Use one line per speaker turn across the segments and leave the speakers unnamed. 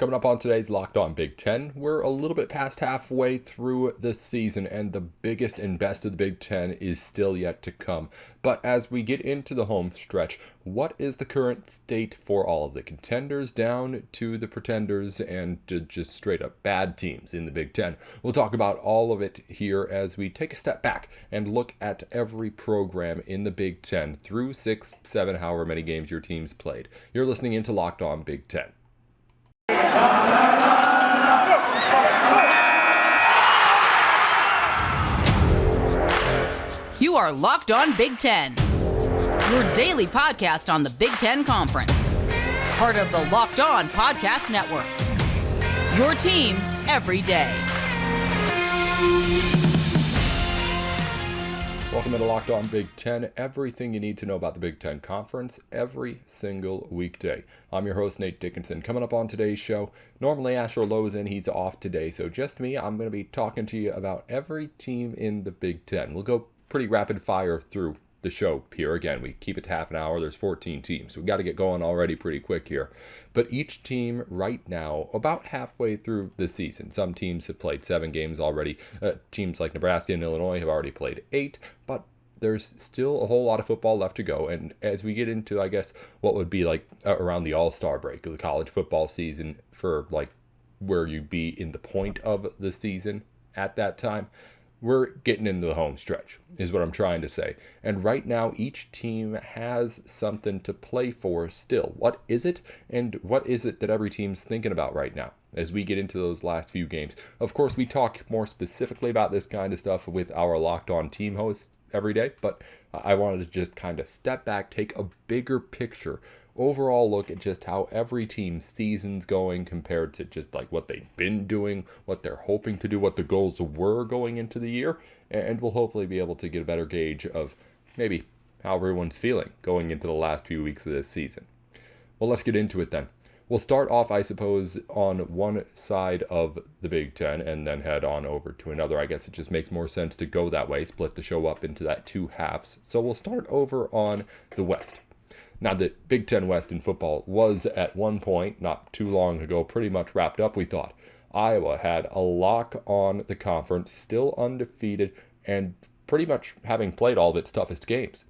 Coming up on today's Locked On Big Ten, we're a little bit past halfway through the season, and the biggest and best of the Big Ten is still yet to come. But as we get into the home stretch, what is the current state for all of the contenders down to the pretenders and to just straight up bad teams in the Big Ten? We'll talk about all of it here as we take a step back and look at every program in the Big Ten through 6, 7, however many games your team's played. You're listening into Locked On Big Ten.
You are Locked On Big Ten, your daily podcast on the Big Ten Conference. Part of the Locked On Podcast Network. Your team every day.
Welcome to Locked On Big Ten, everything you need to know about the Big Ten Conference every single weekday. I'm your host, Nate Dickinson. Coming up on today's show, normally Asher Lowe's in, he's off today, so just me. I'm going to be talking to you about every team in the Big Ten. We'll go pretty rapid fire through the show here. Again, we keep it to half an hour. There's 14 teams. We got to get going already pretty quick here. But each team right now, about halfway through the season. Some teams have played 7 games already. Teams like Nebraska and Illinois have already played 8, but there's still a whole lot of football left to go. And as we get into, I guess, what would be like around the All-Star break of the college football season for like where you'd be in the point of the season at that time, we're getting into the home stretch, is what I'm trying to say. And right now, each team has something to play for still. What is it? And what is it that every team's thinking about right now as we get into those last few games? Of course, we talk more specifically about this kind of stuff with our Locked On team hosts every day, but I wanted to just kind of step back, take a bigger picture, overall look at just how every team's season's going compared to just like what they've been doing, what they're hoping to do, what the goals were going into the year, and we'll hopefully be able to get a better gauge of maybe how everyone's feeling going into the last few weeks of this season. Well, let's get into it then. We'll start off, I suppose, on one side of the Big Ten and then head on over to another. I guess it just makes more sense to go that way, split the show up into that 2 halves. So we'll start over on the West. Now, the Big Ten West in football was at one point, not too long ago, pretty much wrapped up, we thought. Iowa had a lock on the conference, still undefeated, and pretty much having played all of its toughest games.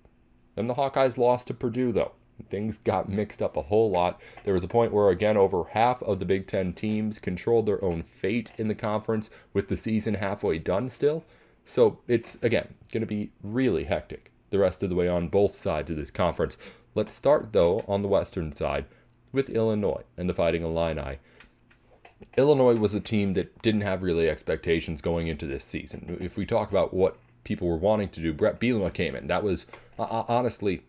Then the Hawkeyes lost to Purdue, though. Things got mixed up a whole lot. There was a point where, again, over half of the Big Ten teams controlled their own fate in the conference with the season halfway done still. So it's, again, going to be really hectic the rest of the way on both sides of this conference. Let's start, though, on the western side with Illinois and the Fighting Illini. Illinois was a team that didn't have really expectations going into this season. If we talk about what people were wanting to do, Brett Bielema came in. That was, honestly,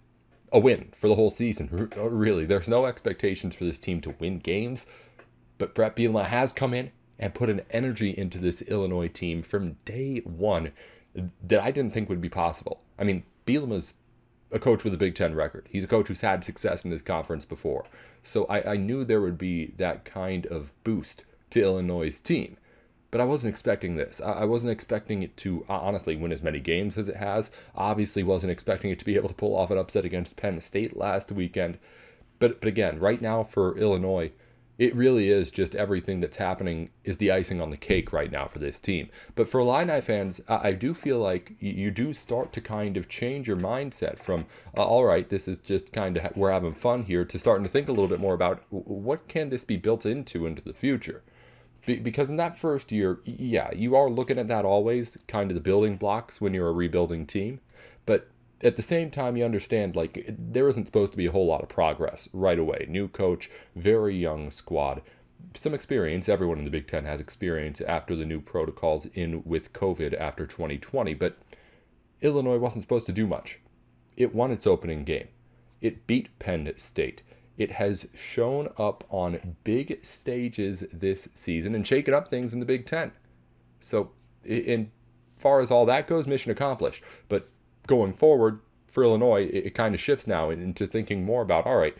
a win for the whole season, really. There's no expectations for this team to win games, but Brett Bielema has come in and put an energy into this Illinois team from day one that I didn't think would be possible. I mean, Bielema's a coach with a Big Ten record. He's a coach who's had success in this conference before. So I knew there would be that kind of boost to Illinois' team. But I wasn't expecting this. I wasn't expecting it to, honestly, win as many games as it has. Obviously wasn't expecting it to be able to pull off an upset against Penn State last weekend. But again, right now for Illinois, it really is just everything that's happening is the icing on the cake right now for this team. But for Illini fans, I do feel like you do start to kind of change your mindset from, all right, this is just kind of, we're having fun here, to starting to think a little bit more about what can this be built into the future. Because in that first year, yeah, you are looking at that always, kind of the building blocks when you're a rebuilding team. But at the same time, you understand, like, there isn't supposed to be a whole lot of progress right away. New coach, very young squad, some experience. Everyone in the Big Ten has experience after the new protocols in with COVID after 2020. But Illinois wasn't supposed to do much. It won its opening game. It beat Penn State. It has shown up on big stages this season and shaken up things in the Big Ten. So, in far as all that goes, mission accomplished. But going forward, for Illinois, it kind of shifts now into thinking more about, all right,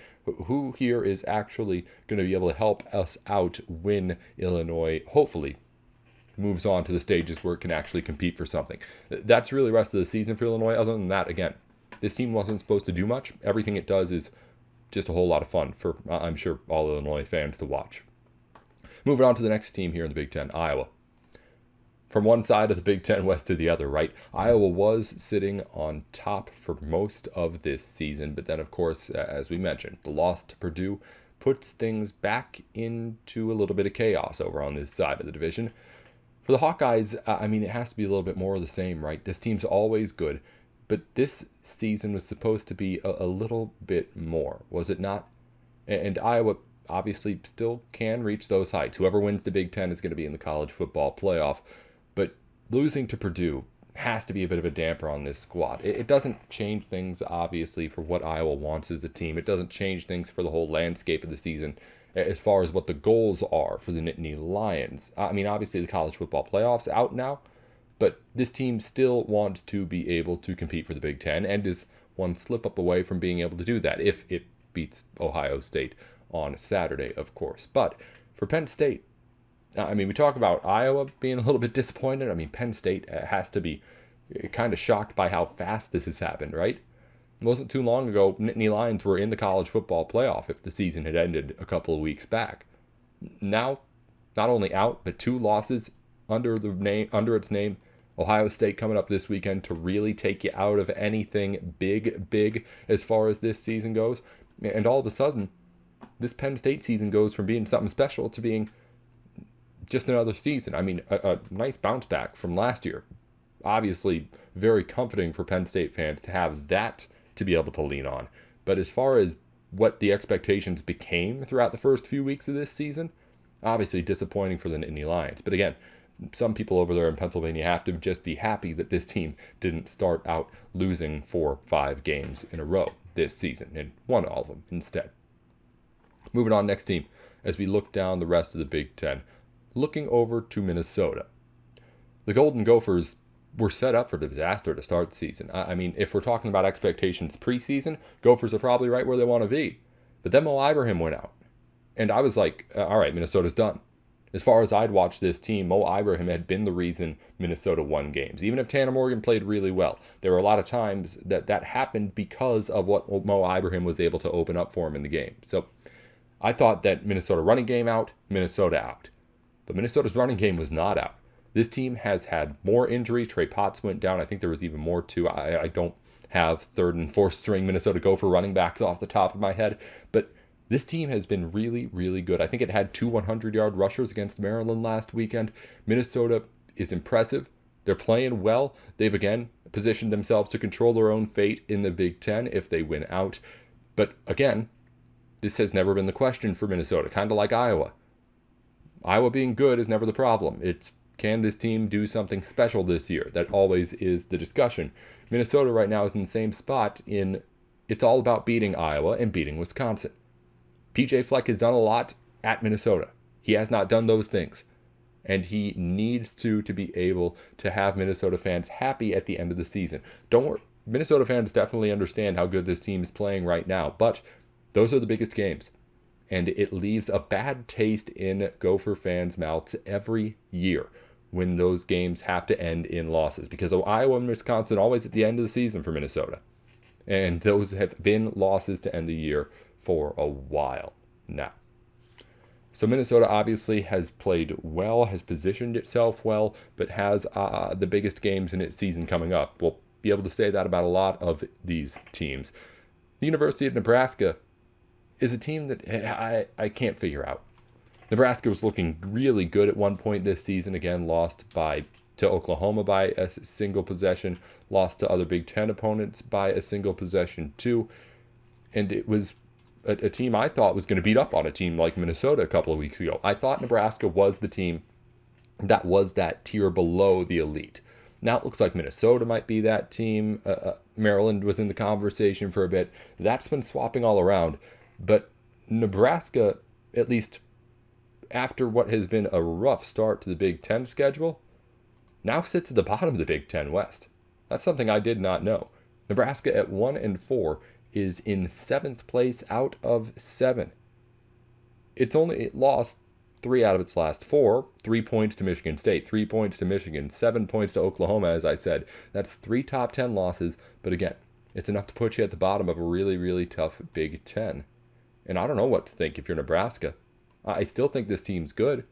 who here is actually going to be able to help us out when Illinois, hopefully, moves on to the stages where it can actually compete for something. That's really the rest of the season for Illinois. Other than that, again, this team wasn't supposed to do much. Everything it does is just a whole lot of fun for, I'm sure, all Illinois fans to watch. Moving on to the next team here in the Big Ten, Iowa. From one side of the Big Ten West to the other, right? Iowa was sitting on top for most of this season, but then, of course, as we mentioned, the loss to Purdue puts things back into a little bit of chaos over on this side of the division. For the Hawkeyes, it has to be a little bit more of the same, right? This team's always good, but this season was supposed to be a little bit more, was it not? And Iowa obviously still can reach those heights. Whoever wins the Big Ten is going to be in the college football playoff. But losing to Purdue has to be a bit of a damper on this squad. It doesn't change things, obviously, for what Iowa wants as a team. It doesn't change things for the whole landscape of the season as far as what the goals are for the Nittany Lions. Obviously, the college football playoff's out now, but this team still wants to be able to compete for the Big Ten and is one slip up away from being able to do that if it beats Ohio State on Saturday, of course. But for Penn State, we talk about Iowa being a little bit disappointed. Penn State has to be kind of shocked by how fast this has happened, right? It wasn't too long ago, Nittany Lions were in the college football playoff if the season had ended a couple of weeks back. Now, not only out, but 2 losses under its name. Ohio State coming up this weekend to really take you out of anything big as far as this season goes. And all of a sudden, this Penn State season goes from being something special to being just another season. A nice bounce back from last year. Obviously, very comforting for Penn State fans to have that to be able to lean on. But as far as what the expectations became throughout the first few weeks of this season, obviously disappointing for the Nittany Lions. But again, some people over there in Pennsylvania have to just be happy that this team didn't start out losing 4-5 games in a row this season and won all of them instead. Moving on, next team, as we look down the rest of the Big Ten, looking over to Minnesota. The Golden Gophers were set up for disaster to start the season. If we're talking about expectations preseason, Gophers are probably right where they want to be. But then Mo Ibrahim went out. And I was like, all right, Minnesota's done. As far as I'd watched this team, Mo Ibrahim had been the reason Minnesota won games. Even if Tanner Morgan played really well, there were a lot of times that happened because of what Mo Ibrahim was able to open up for him in the game. So I thought that Minnesota running game out, Minnesota out. But Minnesota's running game was not out. This team has had more injuries. Trey Potts went down. I think there was even more too. I don't have 3rd and 4th string Minnesota Gopher running backs off the top of my head. But this team has been really, really good. I think it had 2 100-yard rushers against Maryland last weekend. Minnesota is impressive. They're playing well. They've, again, positioned themselves to control their own fate in the Big Ten if they win out. But, again, this has never been the question for Minnesota, kind of like Iowa. Iowa being good is never the problem. It's, can this team do something special this year? That always is the discussion. Minnesota right now is in the same spot in it's all about beating Iowa and beating Wisconsin. PJ Fleck has done a lot at Minnesota. He has not done those things. And he needs to be able to have Minnesota fans happy at the end of the season. Don't worry. Minnesota fans definitely understand how good this team is playing right now. But those are the biggest games. And it leaves a bad taste in Gopher fans' mouths every year when those games have to end in losses. Because Iowa and Wisconsin always at the end of the season for Minnesota. And those have been losses to end the year for a while now. So Minnesota obviously has played well, has positioned itself well, but has the biggest games in its season coming up. We'll be able to say that about a lot of these teams. The University of Nebraska is a team that I can't figure out. Nebraska was looking really good at one point this season. Again, lost to Oklahoma by a single possession, lost to other Big Ten opponents by a single possession too. And it was a team I thought was going to beat up on a team like Minnesota a couple of weeks ago. I thought Nebraska was the team that was that tier below the elite. Now it looks like Minnesota might be that team. Maryland was in the conversation for a bit. That's been swapping all around. But Nebraska, at least after what has been a rough start to the Big Ten schedule, now sits at the bottom of the Big Ten West. That's something I did not know. Nebraska at 1-4 is in 7th place out of 7. It lost 3 out of its last 4. 3 points to Michigan State, 3 points to Michigan, 7 points to Oklahoma, as I said. That's 3 top 10 losses. But again, it's enough to put you at the bottom of a really, really tough Big Ten. And I don't know what to think if you're Nebraska. I still think this team's good,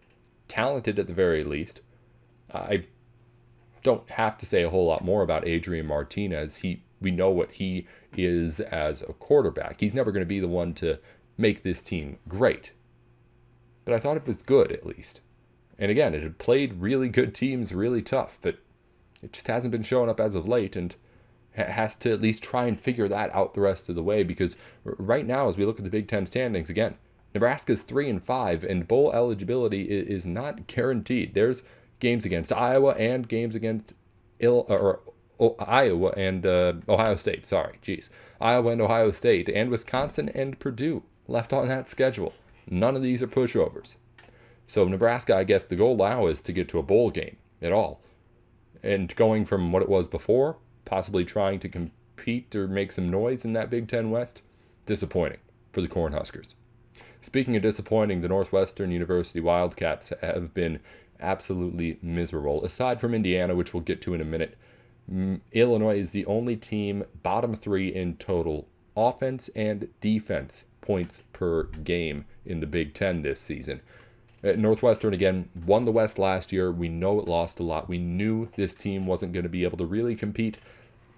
talented at the very least. I don't have to say a whole lot more about Adrian Martinez. We know what he is as a quarterback. He's never going to be the one to make this team great. But I thought it was good, at least. And again, it had played really good teams really tough, but it just hasn't been showing up as of late, and has to at least try and figure that out the rest of the way, because right now, as we look at the Big Ten standings, again, Nebraska's 3-5, and bowl eligibility is not guaranteed. There's games against Iowa and games against Iowa and Ohio State. Iowa and Ohio State and Wisconsin and Purdue left on that schedule. None of these are pushovers. So Nebraska, I guess the goal now is to get to a bowl game at all. And going from what it was before, possibly trying to compete or make some noise in that Big Ten West, disappointing for the Cornhuskers. Speaking of disappointing, the Northwestern University Wildcats have been absolutely miserable. Aside from Indiana, which we'll get to in a minute, Illinois is the only team bottom 3 in total offense and defense points per game in the Big Ten this season. Northwestern, again, won the West last year. We know it lost a lot. We knew this team wasn't going to be able to really compete,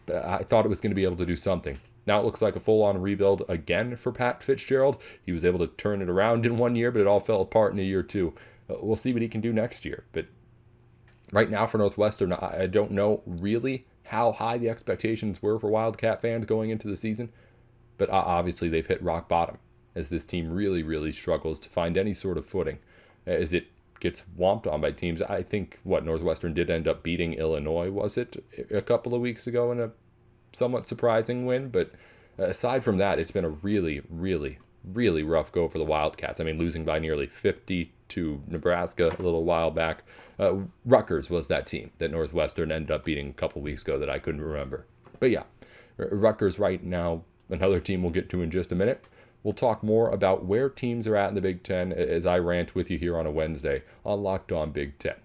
but I thought it was going to be able to do something. Now it looks like a full-on rebuild again for Pat Fitzgerald. He was able to turn it around in 1 year, but it all fell apart in a year too. We'll see what he can do next year. But right now for Northwestern, I don't know really how high the expectations were for Wildcat fans going into the season, but obviously they've hit rock bottom as this team really, really struggles to find any sort of footing as it gets whomped on by teams. I think Northwestern did end up beating Illinois, was it, a couple of weeks ago in a somewhat surprising win, but aside from that, it's been a really, really, really rough go for the Wildcats. I mean, losing by nearly 50 to Nebraska a little while back. Rutgers was that team that Northwestern ended up beating a couple weeks ago that I couldn't remember. But yeah, Rutgers right now, another team we'll get to in just a minute. We'll talk more about where teams are at in the Big Ten as I rant with you here on a Wednesday on Locked On Big Ten.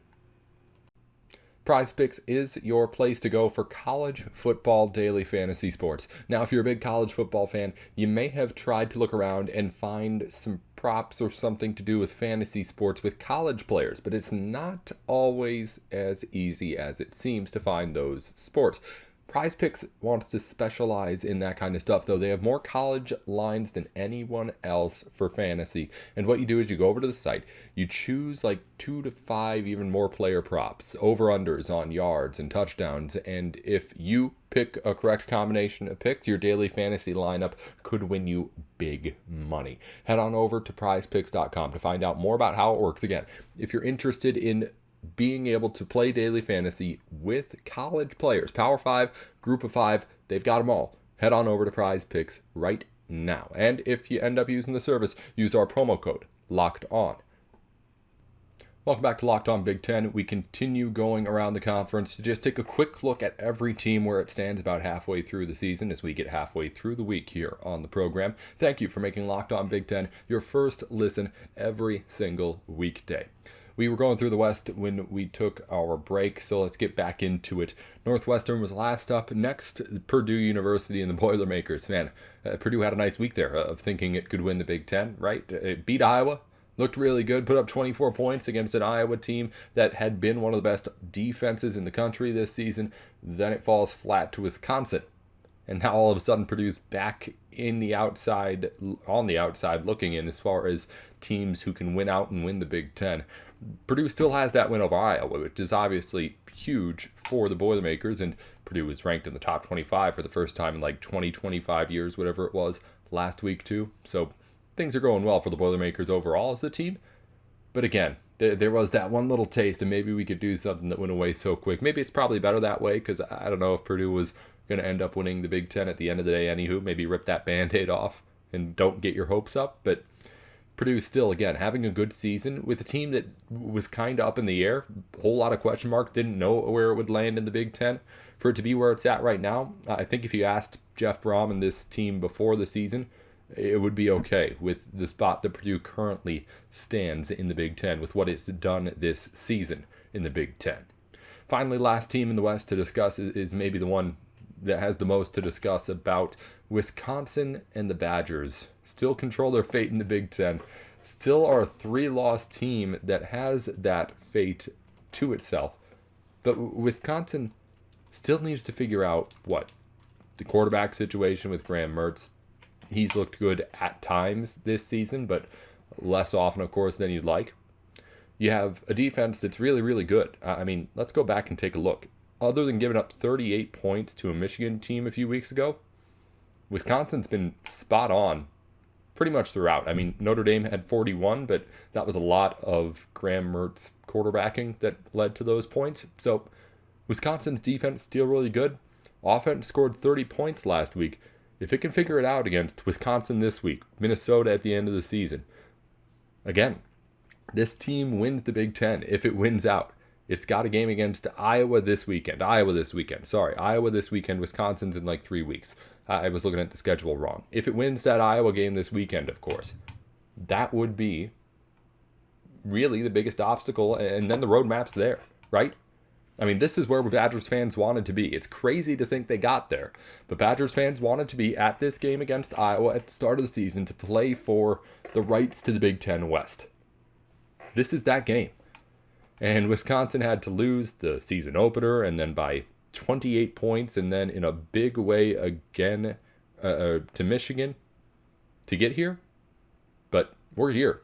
PrizePicks is your place to go for college football daily fantasy sports. Now, if you're a big college football fan, you may have tried to look around and find some props or something to do with fantasy sports with college players, but it's not always as easy as it seems to find those sports. PrizePicks wants to specialize in that kind of stuff, though. They have more college lines than anyone else for fantasy. And what you do is you go over to the site, you choose like 2 to 5 even more player props, over-unders on yards and touchdowns. And if you pick a correct combination of picks, your daily fantasy lineup could win you big money. Head on over to prizepicks.com to find out more about how it works. Again, if you're interested in being able to play daily fantasy with college players, Power 5, Group of 5, they've got them all. Head on over to PrizePicks right now. And if you end up using the service, use our promo code, LOCKEDON. Welcome back to Locked On Big Ten. We continue going around the conference to just take a quick look at every team where it stands about halfway through the season as we get halfway through the week here on the program. Thank you for making Locked On Big Ten your first listen every single weekday. We were going through the West when we took our break, so let's get back into it. Northwestern was last up. Next, Purdue University and the Boilermakers. Man, Purdue had a nice week there of thinking it could win the Big Ten, right? It beat Iowa, looked really good, put up 24 points against an Iowa team that had been one of the best defenses in the country this season. Then it falls flat to Wisconsin. And now all of a sudden Purdue's back on the outside looking in as far as teams who can win out and win the Big Ten. Purdue still has that win over Iowa, which is obviously huge for the Boilermakers, and Purdue was ranked in the top 25 for the first time in like 25 years, whatever it was, last week too. So things are going well for the Boilermakers overall as a team. But again, there was that one little taste, and maybe we could do something that went away so quick. Maybe it's probably better that way, because I don't know if Purdue was going to end up winning the Big Ten at the end of the day anywho. Maybe rip that Band-Aid off and don't get your hopes up. But Purdue still, again, having a good season with a team that was kind of up in the air. A whole lot of question marks. Didn't know where it would land in the Big Ten. For it to be where it's at right now, I think if you asked Jeff Brom and this team before the season, it would be okay with the spot that Purdue currently stands in the Big Ten with what it's done this season in the Big Ten. Finally, last team in the West to discuss is maybe the one that has the most to discuss about. Wisconsin and the Badgers still control their fate in the Big Ten. still are a 3-loss team that has that fate to itself. But Wisconsin still needs to figure out the quarterback situation with Graham Mertz. He's looked good at times this season, but less often, of course, than you'd like. You have a defense that's really, really good. I mean, let's go back and take a look. Other than giving up 38 points to a Michigan team a few weeks ago, Wisconsin's been spot on pretty much throughout. I mean, Notre Dame had 41, but that was a lot of Graham Mertz quarterbacking that led to those points. So Wisconsin's defense still really good. Offense scored 30 points last week. If it can figure it out against Wisconsin this week, Minnesota at the end of the season, again, this team wins the Big Ten if it wins out. It's got a game against Iowa this weekend. Wisconsin's in like 3 weeks. I was looking at the schedule wrong. If it wins that Iowa game this weekend, of course, that would be really the biggest obstacle, and then the roadmap's there, right? I mean, this is where Badgers fans wanted to be. It's crazy to think they got there, but Badgers fans wanted to be at this game against Iowa at the start of the season to play for the rights to the Big Ten West. This is that game. And Wisconsin had to lose the season opener, and then by 28 points, and then in a big way again to Michigan to get here. But we're here.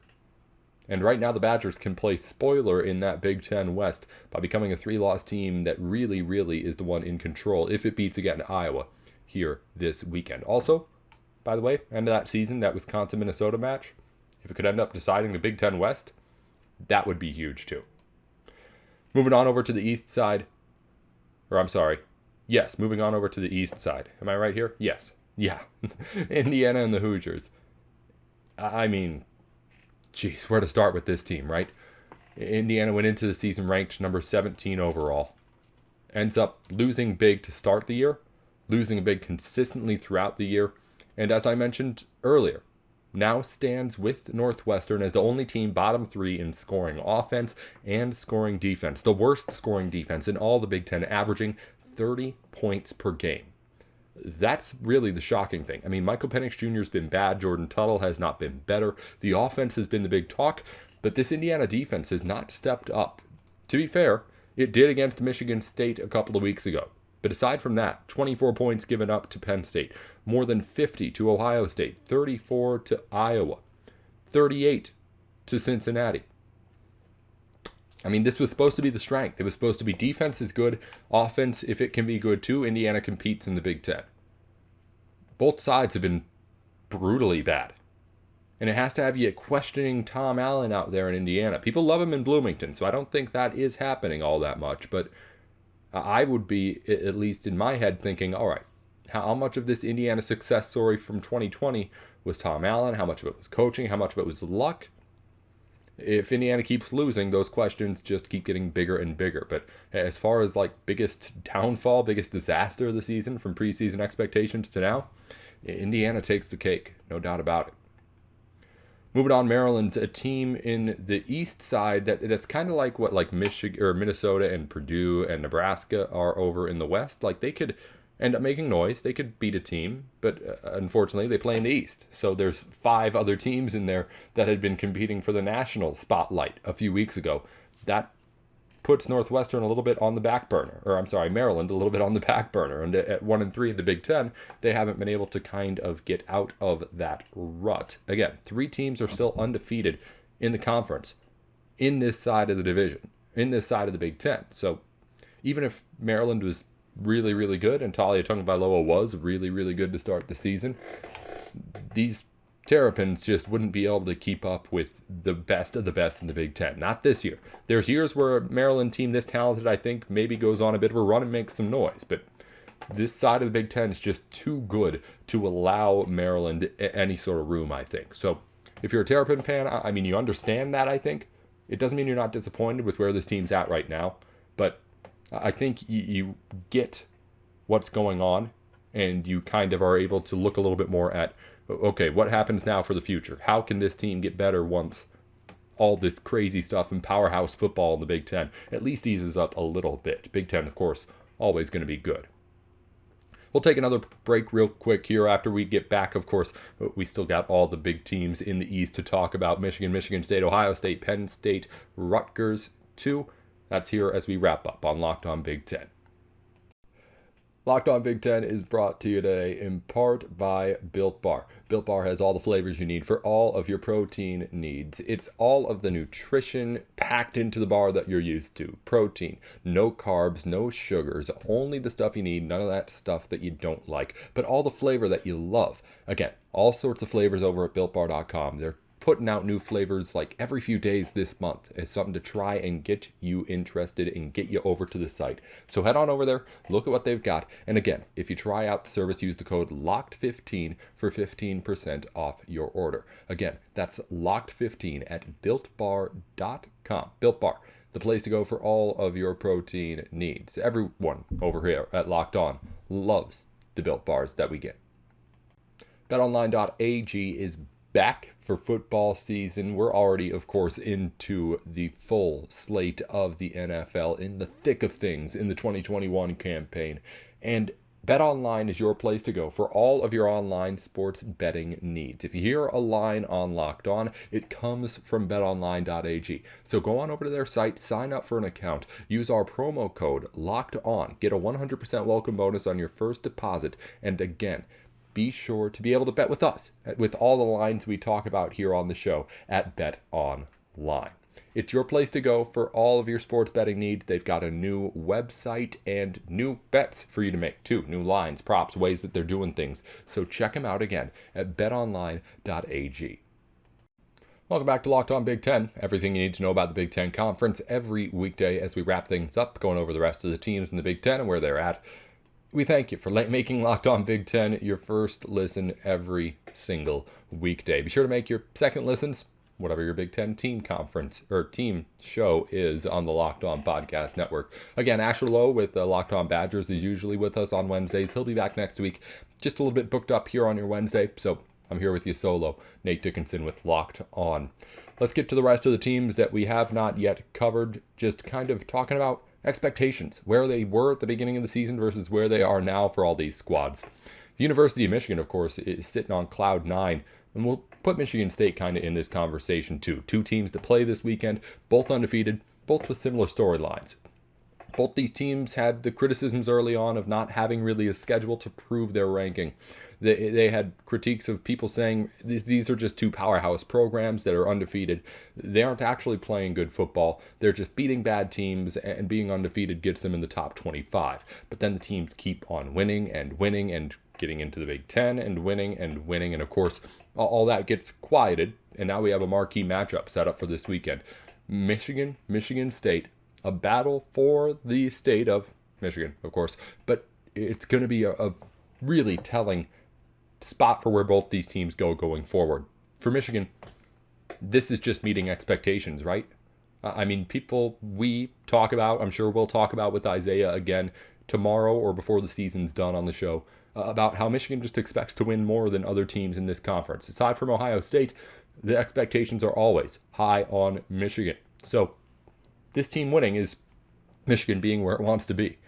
And right now the Badgers can play spoiler in that Big Ten West by becoming a 3-loss team that really, really is the one in control if it beats again Iowa here this weekend. Also, by the way, end of that season, that Wisconsin-Minnesota match, if it could end up deciding the Big Ten West, that would be huge too. Moving on over to the east side. Moving on over to the east side. Am I right here? Yes. Yeah. Indiana and the Hoosiers. I mean, geez, where to start with this team, right? Indiana went into the season ranked number 17 overall. Ends up losing big to start the year, losing big consistently throughout the year, and as I mentioned earlier, now stands with Northwestern as the only team bottom 3 in scoring offense and scoring defense. The worst scoring defense in all the Big Ten, averaging 30 points per game. That's really the shocking thing. I mean, Michael Penix Jr. has been bad. Jordan Tuttle has not been better. The offense has been the big talk, but this Indiana defense has not stepped up. To be fair, it did against Michigan State a couple of weeks ago. But aside from that, 24 points given up to Penn State, more than 50 to Ohio State, 34 to Iowa, 38 to Cincinnati. I mean, this was supposed to be the strength. It was supposed to be defense is good, offense, if it can be good too, Indiana competes in the Big Ten. Both sides have been brutally bad. And it has to have you questioning Tom Allen out there in Indiana. People love him in Bloomington, so I don't think that is happening all that much, but I would be, at least in my head, thinking, all right, how much of this Indiana success story from 2020 was Tom Allen? How much of it was coaching? How much of it was luck? If Indiana keeps losing, those questions just keep getting bigger and bigger. But as far as like biggest downfall, biggest disaster of the season from preseason expectations to now, Indiana takes the cake, no doubt about it. Moving on, Maryland's a team in the east side that's kind of like what like Michigan or Minnesota and Purdue and Nebraska are over in the west. Like they could end up making noise, they could beat a team, but unfortunately they play in the east. So there's 5 other teams in there that had been competing for the national spotlight a few weeks ago. That puts Northwestern a little bit on the back burner, Maryland a little bit on the back burner. And at 1-3 in the Big Ten, they haven't been able to kind of get out of that rut. Again, 3 teams are still undefeated in the conference, in this side of the division, in this side of the Big Ten. So even if Maryland was really, really good, and Talia Tagovailoa was really, really good to start the season, these Terrapins just wouldn't be able to keep up with the best of the best in the Big Ten. Not this year. There's years where a Maryland team this talented, I think, maybe goes on a bit of a run and makes some noise. But this side of the Big Ten is just too good to allow Maryland any sort of room, I think. So if you're a Terrapin fan, I mean, you understand that, I think. It doesn't mean you're not disappointed with where this team's at right now. But I think you get what's going on, and you kind of are able to look a little bit more at, okay, what happens now for the future? How can this team get better once all this crazy stuff in powerhouse football in the Big Ten at least eases up a little bit? Big Ten, of course, always going to be good. We'll take another break real quick here after we get back. Of course, we still got all the big teams in the East to talk about. Michigan, Michigan State, Ohio State, Penn State, Rutgers, too. That's here as we wrap up on Locked On Big Ten. Locked On Big Ten is brought to you today in part by Built Bar. Built Bar has all the flavors you need for all of your protein needs. It's all of the nutrition packed into the bar that you're used to. Protein, no carbs, no sugars, only the stuff you need, none of that stuff that you don't like, but all the flavor that you love. Again, all sorts of flavors over at BuiltBar.com. They're putting out new flavors like every few days this month. It's something to try and get you interested and get you over to the site. So head on over there, look at what they've got. And again, if you try out the service, use the code LOCKED15 for 15% off your order. Again, that's LOCKED15 at BuiltBar.com. Built Bar, the place to go for all of your protein needs. Everyone over here at Locked On loves the Built Bars that we get. BetOnline.ag is back for football season. We're already, of course, into the full slate of the NFL, in the thick of things in the 2021 campaign. And BetOnline is your place to go for all of your online sports betting needs. If you hear a line on Locked On, it comes from BetOnline.ag. So go on over to their site, sign up for an account, use our promo code LOCKEDON, get a 100% welcome bonus on your first deposit, and again, be sure to be able to bet with us, with all the lines we talk about here on the show at BetOnline. It's your place to go for all of your sports betting needs. They've got a new website and new bets for you to make too. New lines, props, ways that they're doing things. So check them out again at betonline.ag. Welcome back to Locked On Big Ten. Everything you need to know about the Big Ten Conference every weekday as we wrap things up, going over the rest of the teams in the Big Ten and where they're at. We thank you for making Locked On Big Ten your first listen every single weekday. Be sure to make your second listens, whatever your Big Ten team conference or team show is, on the Locked On Podcast Network. Again, Asher Lowe with Locked On Badgers is usually with us on Wednesdays. He'll be back next week. Just a little bit booked up here on your Wednesday, so I'm here with you solo, Nate Dickinson with Locked On. Let's get to the rest of the teams that we have not yet covered, just kind of talking about expectations, where they were at the beginning of the season versus where they are now for all these squads. The University of Michigan, of course, is sitting on cloud 9, and we'll put Michigan State kind of in this conversation too. Two teams that play this weekend, both undefeated, both with similar storylines. Both these teams had the criticisms early on of not having really a schedule to prove their ranking. They had critiques of people saying these are just two powerhouse programs that are undefeated. They aren't actually playing good football. They're just beating bad teams, and being undefeated gets them in the top 25. But then the teams keep on winning and winning and getting into the Big Ten and winning and winning. And of course, all that gets quieted. And now we have a marquee matchup set up for this weekend. Michigan, Michigan State, a battle for the state of Michigan, of course. But it's going to be a really telling spot for where both these teams go going forward. For Michigan, this is just meeting expectations, right? I mean, we talk about, I'm sure we'll talk about with Isaiah again tomorrow or before the season's done on the show, about how Michigan just expects to win more than other teams in this conference. Aside from Ohio State, the expectations are always high on Michigan. So this team winning is Michigan being where it wants to be.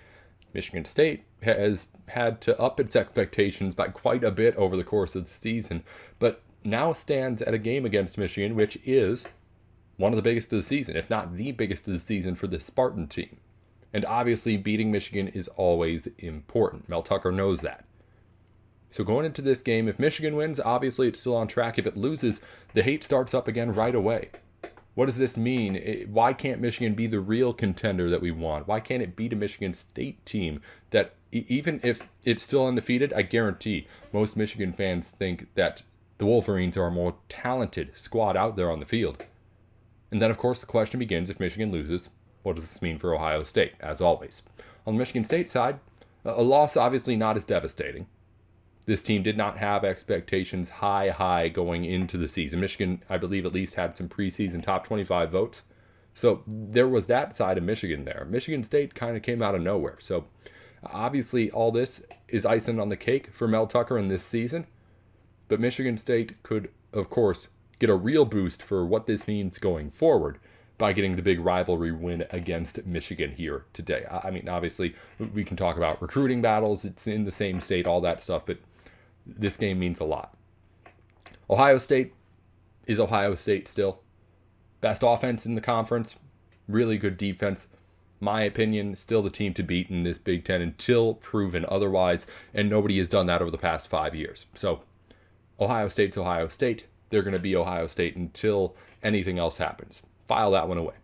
Michigan State has had to up its expectations by quite a bit over the course of the season, but now stands at a game against Michigan, which is one of the biggest of the season, if not the biggest of the season for this Spartan team. And obviously, beating Michigan is always important. Mel Tucker knows that. So going into this game, if Michigan wins, obviously it's still on track. If it loses, the hate starts up again right away. What does this mean? Why can't Michigan be the real contender that we want? Why can't it beat a Michigan State team that, even if it's still undefeated, I guarantee most Michigan fans think that the Wolverines are a more talented squad out there on the field. And then, of course, the question begins, if Michigan loses, what does this mean for Ohio State, as always? On the Michigan State side, a loss obviously not as devastating. This team did not have expectations high going into the season. Michigan, I believe, at least had some preseason top 25 votes. So there was that side of Michigan there. Michigan State kind of came out of nowhere. So obviously all this is icing on the cake for Mel Tucker in this season. But Michigan State could, of course, get a real boost for what this means going forward by getting the big rivalry win against Michigan here today. I mean, obviously, we can talk about recruiting battles. It's in the same state, all that stuff, but this game means a lot. Ohio State is Ohio State still. Best offense in the conference, really good defense. My opinion, still the team to beat in this Big Ten until proven otherwise, and nobody has done that over the past 5 years. So, Ohio State's Ohio State. They're going to be Ohio State until anything else happens. File that one away.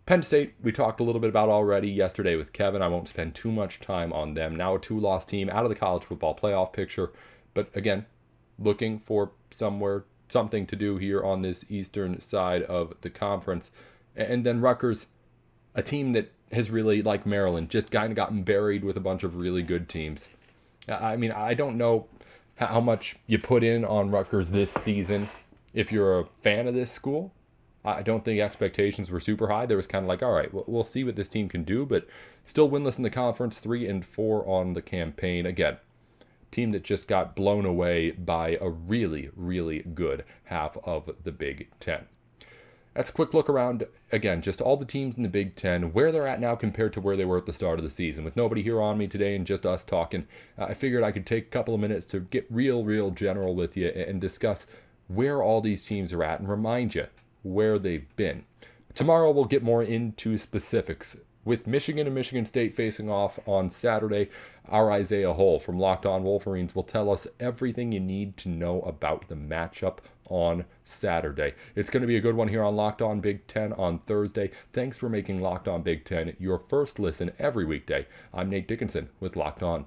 Penn State, we talked a little bit about already yesterday with Kevin. I won't spend too much time on them. Now a 2-loss team out of the college football playoff picture. But again, looking for something to do here on this eastern side of the conference. And then Rutgers, a team that has really, like Maryland, just kind of gotten buried with a bunch of really good teams. I mean, I don't know how much you put in on Rutgers this season if you're a fan of this school. I don't think expectations were super high. There was kind of like, all right, we'll see what this team can do, but still winless in the conference, 3-4 on the campaign. Again, team that just got blown away by a really, really good half of the Big Ten. That's a quick look around, again, just all the teams in the Big Ten, where they're at now compared to where they were at the start of the season. With nobody here on me today and just us talking, I figured I could take a couple of minutes to get real general with you and discuss where all these teams are at and remind you where they've been. Tomorrow we'll get more into specifics. With Michigan and Michigan State facing off on Saturday, our Isaiah Hull from Locked On Wolverines will tell us everything you need to know about the matchup on Saturday. It's going to be a good one here on Locked On Big Ten on Thursday. Thanks for making Locked On Big Ten your first listen every weekday. I'm Nate Dickinson with Locked On.